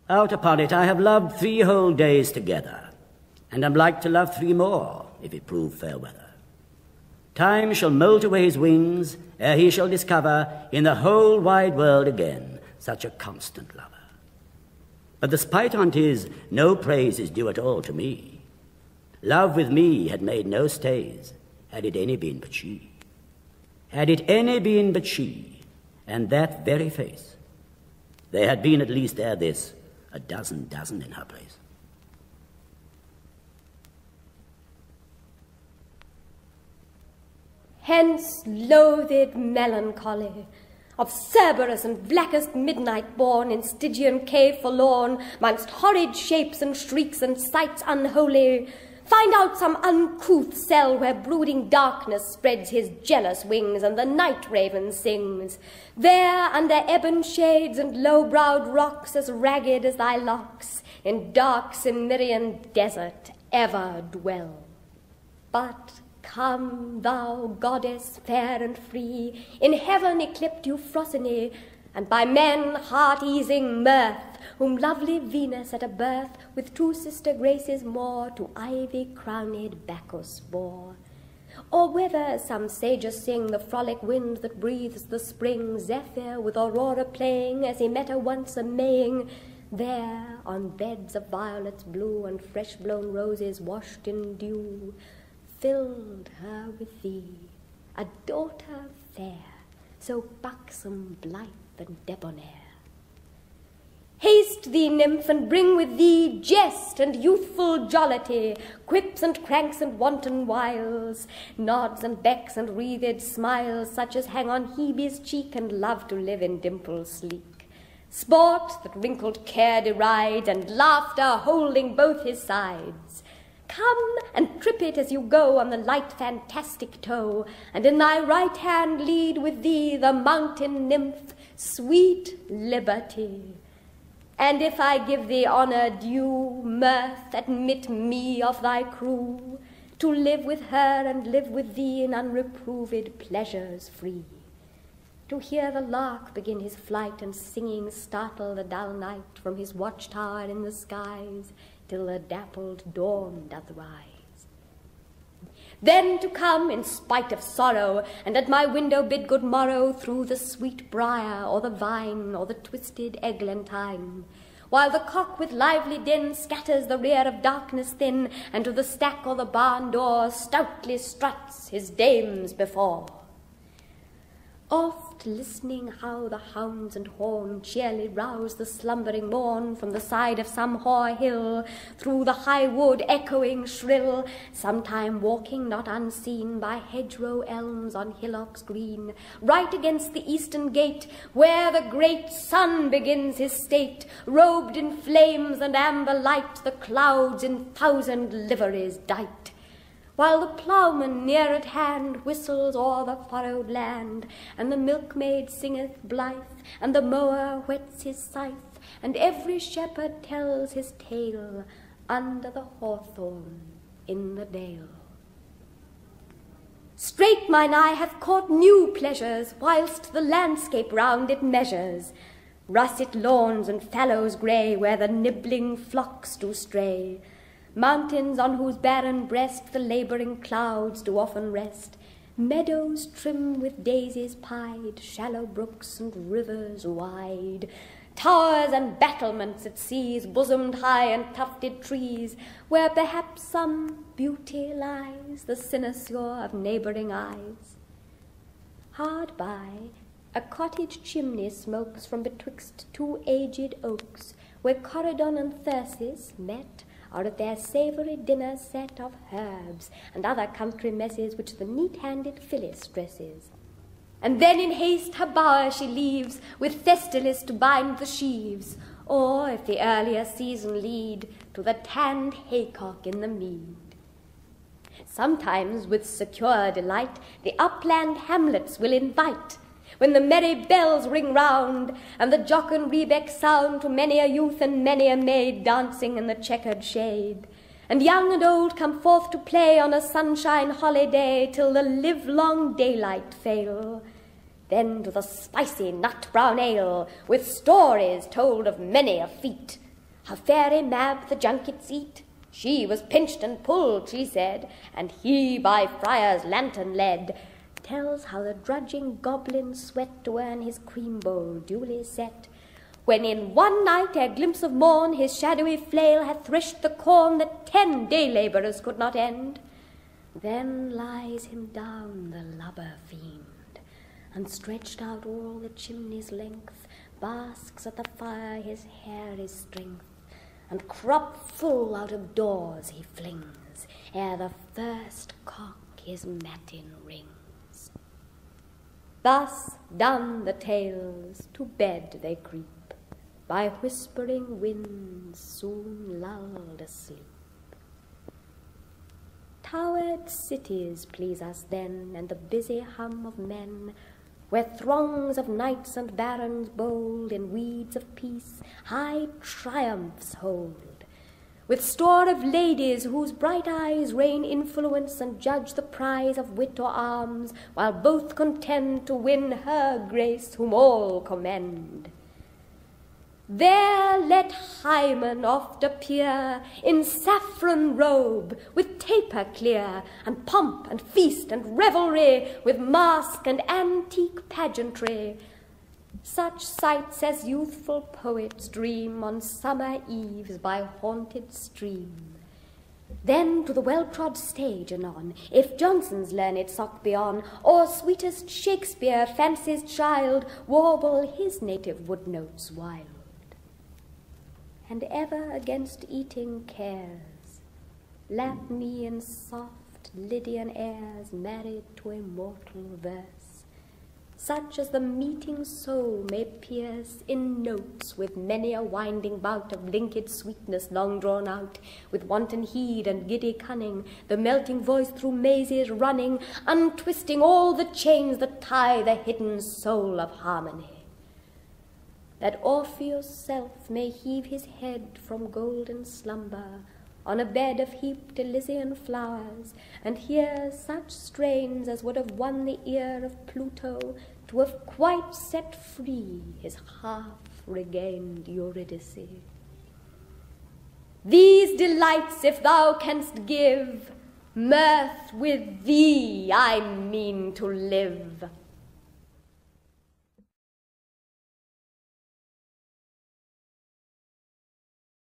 Out upon it, I have loved 3 whole days together, and am like to love 3 more, if it prove fair weather. Time shall moult away his wings, ere he shall discover in the whole wide world again such a constant lover. But the spite on't is, no praise is due at all to me. Love with me had made no stays, had it any been but she. Had it any been but she, and that very face, there had been at least ere this a dozen in her place. Hence, loathed melancholy, of Cerberus and blackest midnight born, in Stygian cave forlorn, mongst horrid shapes and shrieks and sights unholy, find out some uncouth cell where brooding darkness spreads his jealous wings and the night raven sings. There, under ebon shades and low-browed rocks, as ragged as thy locks, in dark Cimmerian desert ever dwell. But come, thou goddess fair and free, in heaven eclipsed Euphrosyne, and by men heart-easing mirth, whom lovely Venus at a birth with 2 sister Graces more to ivy-crowned Bacchus bore. Or whether some sages sing the frolic wind that breathes the spring, Zephyr with Aurora playing as he met her once a-Maying, there on beds of violets blue and fresh-blown roses washed in dew, filled her with thee, a daughter fair, so buxom, blithe, and debonair. Haste thee, nymph, and bring with thee jest and youthful jollity, quips and cranks and wanton wiles, nods and becks and wreathed smiles, such as hang on Hebe's cheek and love to live in dimples sleek. Sport that wrinkled care derides, and laughter holding both his sides. Come and trip it as you go on the light fantastic toe, and in thy right hand lead with thee the mountain nymph, sweet Liberty. And if I give thee honour due, mirth, admit me of thy crew, to live with her and live with thee in unreproved pleasures free. To hear the lark begin his flight and singing startle the dull night from his watchtower in the skies, till the dappled dawn doth rise. Then to come in spite of sorrow, and at my window bid good morrow through the sweet briar, or the vine, or the twisted eglantine, while the cock with lively din scatters the rear of darkness thin, and to the stack or the barn door stoutly struts his dames before. Oft listening how the hounds and horn cheerly rouse the slumbering morn from the side of some hoar hill, through the high wood echoing shrill, sometime walking not unseen by hedgerow elms on hillocks green, right against the eastern gate, where the great sun begins his state, robed in flames and amber light, the clouds in thousand liveries dight. While the ploughman near at hand whistles o'er the furrowed land, and the milkmaid singeth blithe, and the mower whets his scythe, and every shepherd tells his tale under the hawthorn in the dale. Straight mine eye hath caught new pleasures, whilst the landscape round it measures, russet lawns and fallows grey, where the nibbling flocks do stray, mountains on whose barren breast the labouring clouds do often rest, meadows trim with daisies pied, shallow brooks and rivers wide, towers and battlements at seas, bosomed high and tufted trees, where perhaps some beauty lies, the cynosure of neighbouring eyes. Hard by, a cottage chimney smokes from betwixt 2 aged oaks, where Corydon and Thyrsis met, or at their savoury dinner set of herbs and other country messes which the neat-handed Phyllis dresses. And then in haste her bower she leaves, with Thestilis to bind the sheaves, or, if the earlier season lead, to the tanned haycock in the mead. Sometimes with secure delight the upland hamlets will invite, when the merry bells ring round, and the jocund rebeck sound to many a youth and many a maid dancing in the checkered shade, and young and old come forth to play on a sunshine holiday till the livelong daylight fail. Then to the spicy nut-brown ale, with stories told of many a feat, How fairy Mab the junkets eat. She was pinched and pulled, she said, and he by friar's lantern led. Tells how the drudging goblin sweat to earn his cream bowl duly set, when in one night, ere glimpse of morn, his shadowy flail hath threshed the corn that 10 day labourers could not end. Then lies him down the lubber fiend, and stretched out all the chimney's length, basks at the fire his hairy strength, and crop full out of doors he flings, ere the first cock his matin rings. Thus done the tales, to bed they creep, by whispering winds soon lulled asleep. Towered cities please us then, and the busy hum of men, where throngs of knights and barons bold in weeds of peace high triumphs hold, with store of ladies whose bright eyes rain influence and judge the prize of wit or arms, while both contend to win her grace whom all commend. There let Hymen oft appear in saffron robe, with taper clear, and pomp and feast and revelry, with masque and antique pageantry, such sights as youthful poets dream on summer eves by haunted stream. Then to the well-trod stage anon, if Johnson's learned sock be on, or sweetest Shakespeare, fancy's child, warble his native wood notes wild. And ever against eating cares, lap me in soft Lydian airs married to immortal verse, such as the meeting soul may pierce in notes with many a winding bout of linked sweetness long drawn out, with wanton heed and giddy cunning, the melting voice through mazes running, untwisting all the chains that tie the hidden soul of harmony, that Orpheus' self may heave his head from golden slumber on a bed of heaped Elysian flowers, and hear such strains as would have won the ear of Pluto to have quite set free his half-regained Eurydice. These delights, if thou canst give, mirth with thee I mean to live.